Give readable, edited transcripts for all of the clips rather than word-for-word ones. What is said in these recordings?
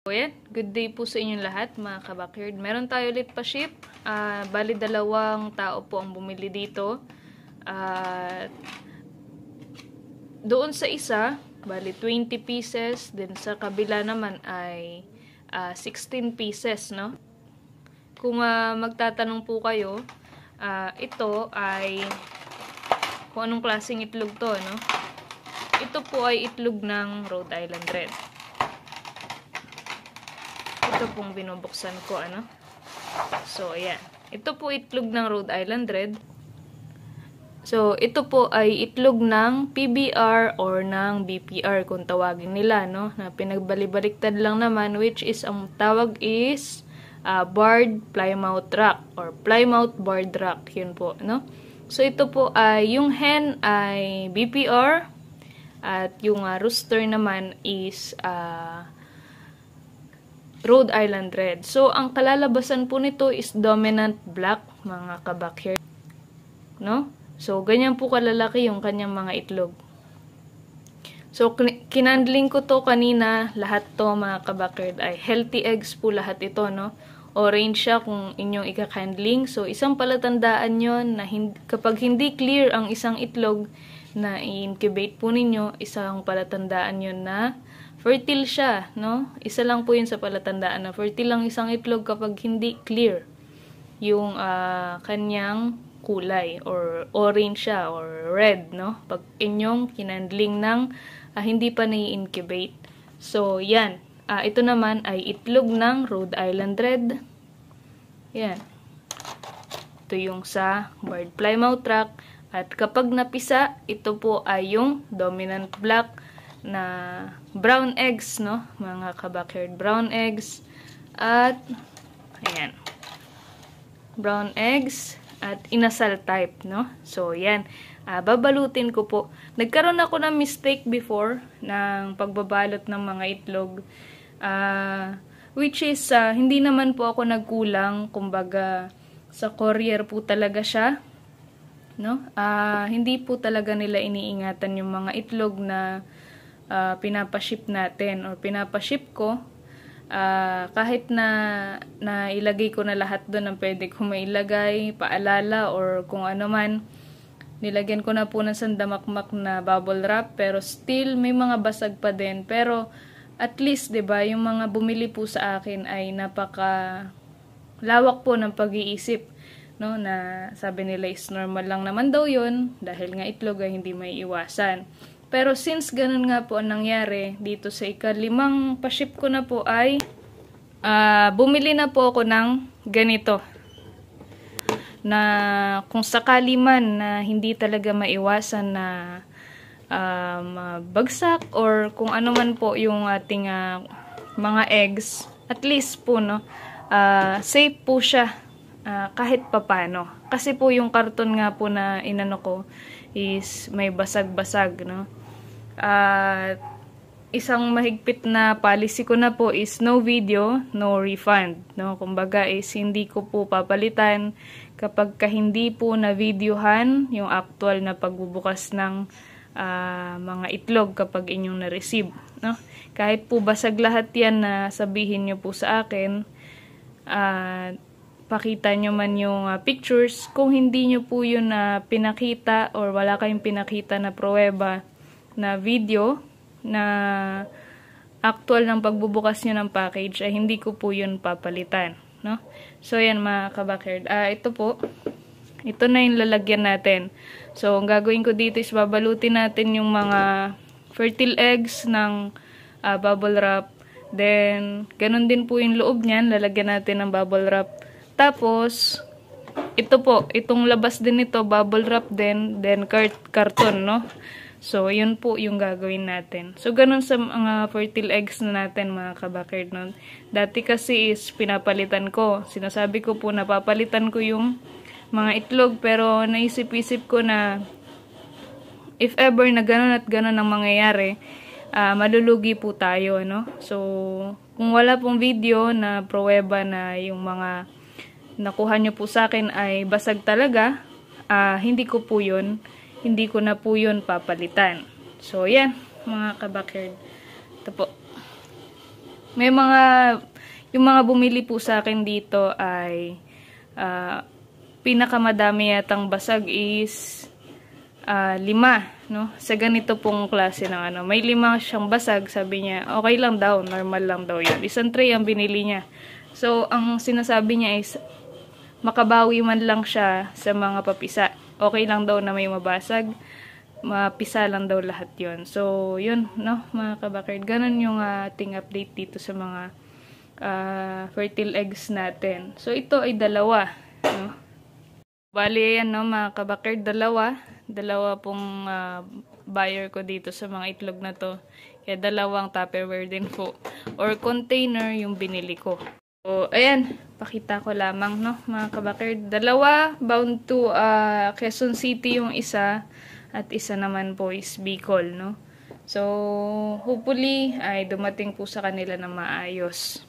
So, yan. Good day po sa inyong lahat, mga ka-backyard. Meron tayo ulit pa ship. Bali, 2 tao po ang bumili dito. Doon sa isa, bali 20 pieces. Then sa kabila naman ay 16 pieces, no? Kung magtatanong po kayo, ito ay kung anong klaseng itlog to, no? Ito po ay itlog ng Rhode Island Red. Ito pong binubuksan ko, ano? So, ayan. Ito po itlog ng Rhode Island Red. So, ito po ay itlog ng PBR or ng BPR kung tawagin nila, no? Na pinagbali-baliktad lang naman, which is, ang tawag is barred plymouth rock or plymouth barred rock. Yun po, no? So, ito po ay, yung hen ay BPR at yung rooster naman is Rhode Island Red. So, ang kalalabasan po nito is dominant black, mga ka-backyard. No? So, ganyan po kalalaki yung kanyang mga itlog. So, kinandling ko to kanina. Lahat to, mga ka-backyard, ay healthy eggs po lahat ito, no? Orange siya kung inyong ika-handling. So, isang palatandaan yon na kapag hindi clear ang isang itlog na i-incubate po ninyo, isang palatandaan yon na fertile siya, no? Isa lang po yun sa palatandaan na fertile lang isang itlog kapag hindi clear yung kanyang kulay or orange siya or red, no? Pag inyong kinandling ng hindi pa nai-incubate. So, yan. Ito naman ay itlog ng Rhode Island Red. Yan. Ito yung sa barred plymouth rock. At kapag napisa, ito po ay yung dominant black na brown eggs, no? Mga ka-backyard, brown eggs. At, ayan. Brown eggs at inasal type, no? So, yan. Babalutin ko po. Nagkaroon ako ng mistake before ng pagbabalot ng mga itlog. Which is, hindi naman po ako nagkulang. Kumbaga, sa courier po talaga siya. No? Hindi po talaga nila iniingatan yung mga itlog na pinapaship natin or pinapaship ko. Kahit na ilagay ko na lahat doon ang pwede ko mailagay, paalala or kung ano man, nilagyan ko na po ng sandamakmak na bubble wrap, pero still may mga basag pa din. Pero at least, 'di ba, yung mga bumili po sa akin ay napaka lawak po ng pag-iisip, no, na sabi nila is normal lang naman daw 'yon dahil nga itlog ay hindi may iwasan. Pero since ganun nga po ang nangyari dito sa ika-5 pa-ship ko na po ay bumili na po ako ng ganito. Na kung sakali man na hindi talaga maiwasan na bagsak or kung ano man po yung ating mga eggs, at least po, no, safe po siya kahit papano. Kasi po yung karton nga po na inano ko is may basag-basag, no. Isang mahigpit na policy ko na po is no video, no refund, no. Kumbaga is hindi ko po papalitan kapag hindi po na videohan yung actual na pagbubukas ng mga itlog kapag inyong na-receive, no. Kahit po basag lahat yan na sabihin nyo po sa akin, pakita nyo man yung pictures, kung hindi nyo po yun na pinakita or wala kayong pinakita na pruweba na video na actual ng pagbubukas nyo ng package, ay hindi ko po yun papalitan, no? So, yan, mga ka-backyard. Ito po, ito na yung lalagyan natin. So, ang gagawin ko dito is babalutin natin yung mga fertile eggs ng bubble wrap. Then, ganun din po yung loob niyan, lalagyan natin ng bubble wrap. Tapos, ito po, itong labas din ito, bubble wrap din, then karton, no? So, yun po yung gagawin natin. So, ganun sa mga fertile eggs na natin, mga ka-backyard, no? Dati kasi is pinapalitan ko. Sinasabi ko po, napapalitan ko yung mga itlog, pero naisip-isip ko na if ever na ganun at ganun ang mangyayari, malulugi po tayo, no? So, kung wala pong video na pruweba na yung mga nakuha nyo po sa akin ay basag talaga, hindi ko na po yun papalitan. So, yan, mga ka-backyard. Ito po. May mga, yung mga bumili po sa akin dito ay pinakamadami yatang basag is 5, no? Sa ganito pong klase ng ano. May 5 siyang basag, sabi niya, okay lang daw, normal lang daw yun. Isang tray ang binili niya. So, ang sinasabi niya is, makabawi man lang siya sa mga papisa. Okay lang daw na may mabasag, mapisa lang daw lahat yon. So, yun, no, mga kabakard. Ganun yung ating update dito sa mga fertile eggs natin. So, ito ay 2, no? Bali, yan, no, mga kabakard, 2 pong buyer ko dito sa mga itlog na to. Kaya 2 Tupperware din po. Or container yung binili ko. So, ayan, pakita ko lamang, no, mga kabakard. 2, bound to Quezon City yung isa, at isa naman po is Bicol, no. So, hopefully, ay dumating po sa kanila na maayos.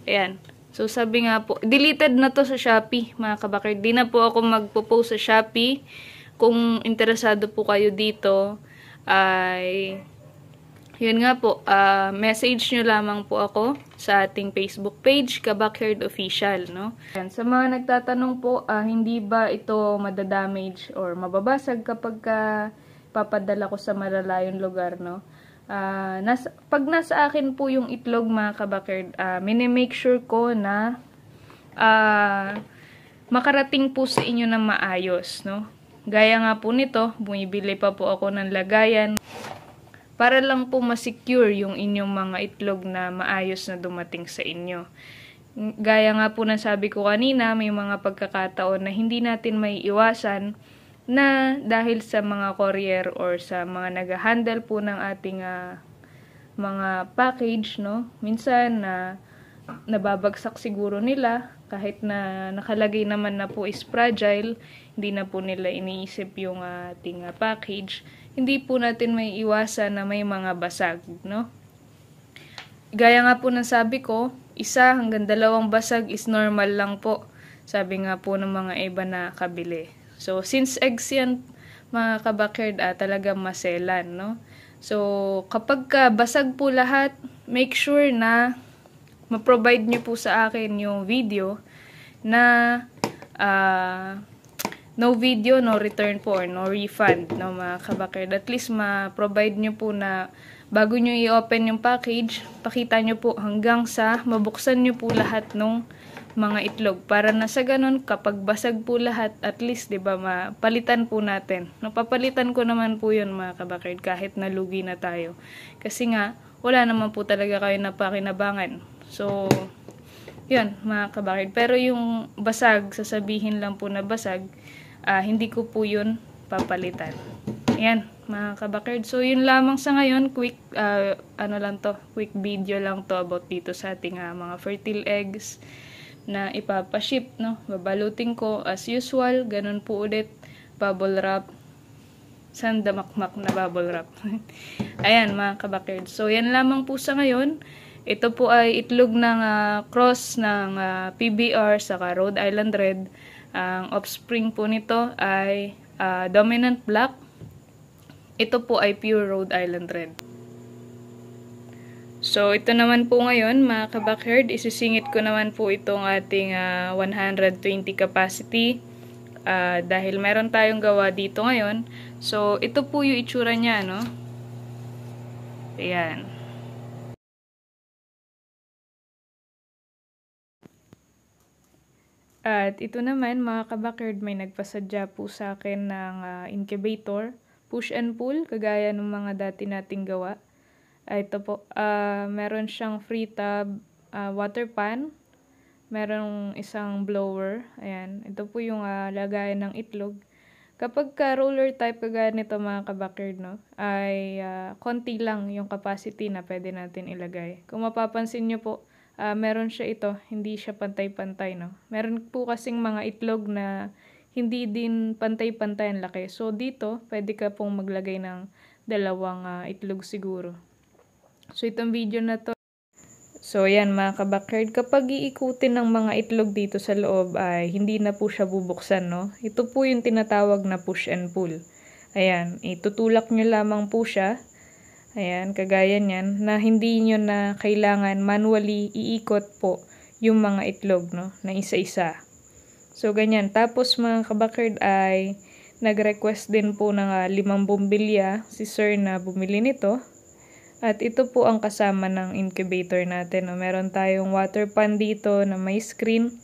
Ayan. So, sabi nga po, deleted na to sa Shopee, mga kabakard. Di na po ako magpo-post sa Shopee. Kung interesado po kayo dito, ay, yun nga po, message nyo lamang po ako sa ating Facebook page, Kabackyard Official, no? Ayan. Sa mga nagtatanong po, hindi ba ito madadamage or mababasag kapag papadala ko sa malalayong lugar, no? Pag nasa akin po yung itlog, mga kabakard, minimake sure ko na makarating po sa inyo na maayos, no? Gaya nga po nito, bumibili pa po ako ng lagayan para lang po ma-secure yung inyong mga itlog na maayos na dumating sa inyo. Gaya nga po ng sabi ko kanina, may mga pagkakataon na hindi natin may iwasan na dahil sa mga courier or sa mga nag-handle po ng ating mga package, no? Minsan nababagsak siguro nila kahit na nakalagay naman na po is fragile, hindi na po nila iniisip yung ating package. Hindi po natin may iwasan na may mga basag, no? Gaya nga po ng sabi ko, 1 hanggang 2 basag is normal lang po. Sabi nga po ng mga iba na kabili. So, since eggs yan, mga kabakard, talagang maselan, no? So, kapag basag po lahat, make sure na ma-provide nyo po sa akin yung video na no video, no return po, or no refund, no, mga kabakard. At least ma-provide nyo po na bago nyo i-open yung package, pakita nyo po hanggang sa mabuksan nyo po lahat nung mga itlog. Para na sa ganun, kapag basag po lahat, at least, di ba, mapalitan po natin. Napapalitan ko naman po yun, mga kabakard, kahit nalugi na tayo. Kasi nga, wala naman po talaga kayo napakinabangan. So, yun, mga kabakard. Pero yung basag, sasabihin lang po na basag, hindi ko po yun papalitan. Ayan, mga kabakard. So, yun lamang sa ngayon. Quick, quick video lang to about dito sa ating mga fertile eggs na ipapaship, no? Babalutin ko as usual, ganun po ulit, bubble wrap, sandamakmak na bubble wrap. Ayan, mga kabakard. So, yan lamang po sa ngayon. Ito po ay itlog ng cross ng PBR saka Rhode Island Red. Ang offspring po nito ay dominant black. Ito po ay pure Rhode Island Red. So, ito naman po ngayon, mga kabakard, isisingit ko naman po itong ating 120 capacity dahil meron tayong gawa dito ngayon. So, ito po yung itsura niya, no? Ayan. At ito naman, mga kabakard, may nagpasadya po sa akin ng incubator, push and pull, kagaya ng mga dati nating gawa. Ito po, meron siyang free tub water pan, merong isang blower, ayan, ito po yung lagayan ng itlog. Kapag roller type kagaya nito, mga kabakard, no, ay konti lang yung capacity na pwede natin ilagay. Kung mapapansin nyo po, meron siya ito, hindi siya pantay-pantay, no. Meron po kasing mga itlog na hindi din pantay-pantay ang laki. So, dito, pwede ka pong maglagay ng 2 itlog siguro. So, itong video na to. So, yan, mga kabakard. Kapag iikutin ng mga itlog dito sa loob, ay hindi na po siya bubuksan, no? Ito po yung tinatawag na push and pull. Ayan, itutulak nyo lamang po siya. Ayan, kagaya niyan, na hindi nyo na kailangan manually iikot po yung mga itlog, no, na isa-isa. So, ganyan. Tapos, mga kabakerd, ay nag-request din po ng 5 bumbilya si sir na bumili nito. At ito po ang kasama ng incubator natin. No? Meron tayong water pan dito na may screen.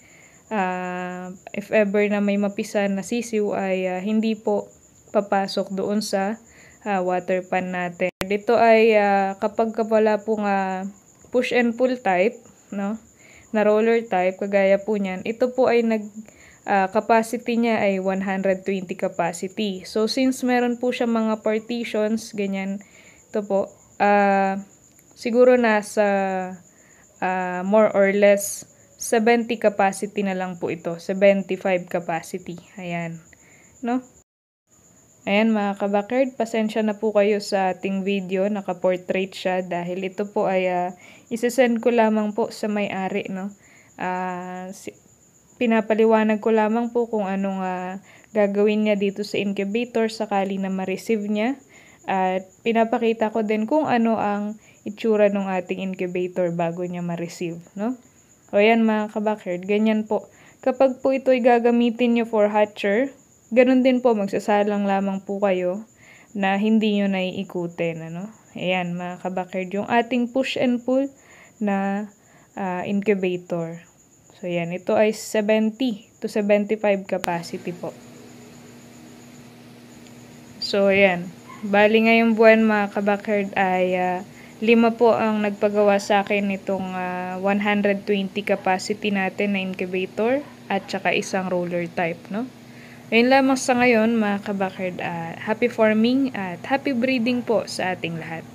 If ever na may mapisan na sisiw ay hindi po papasok doon sa water pan natin. Dito ay kapag wala pong push and pull type, no, na roller type, kagaya po niyan, ito po ay capacity niya ay 120 capacity. So, since meron po siya mga partitions, ganyan, ito po, siguro nasa more or less 70 capacity na lang po ito. 75 capacity. Ayan. No? Ayan mga kabakerd, pasensya na po kayo sa ating video, naka-portrait siya dahil ito po ay isesend ko lamang po sa may-ari, no? Pinapaliwanag ko lamang po kung anong gagawin niya dito sa incubator sakali na ma-receive niya. At pinapakita ko din kung ano ang itsura ng ating incubator bago niya ma-receive, no? O yan mga kabakerd, ganyan po. Kapag po ito ay gagamitin niyo for hatcher, ganun din po, magsasalang lamang po kayo na hindi nyo naiikutin, ano? Ayan mga kabakerd, yung ating push and pull na incubator. So yan, ito ay 70 to 75 capacity po. So ayan, bali ngayong buwan mga kabakerd ay 5 po ang nagpagawa sa akin itong 120 capacity natin na incubator at saka isang roller type, no? Ayun lamang sa ngayon mga kabakerd, happy farming at happy breeding po sa ating lahat.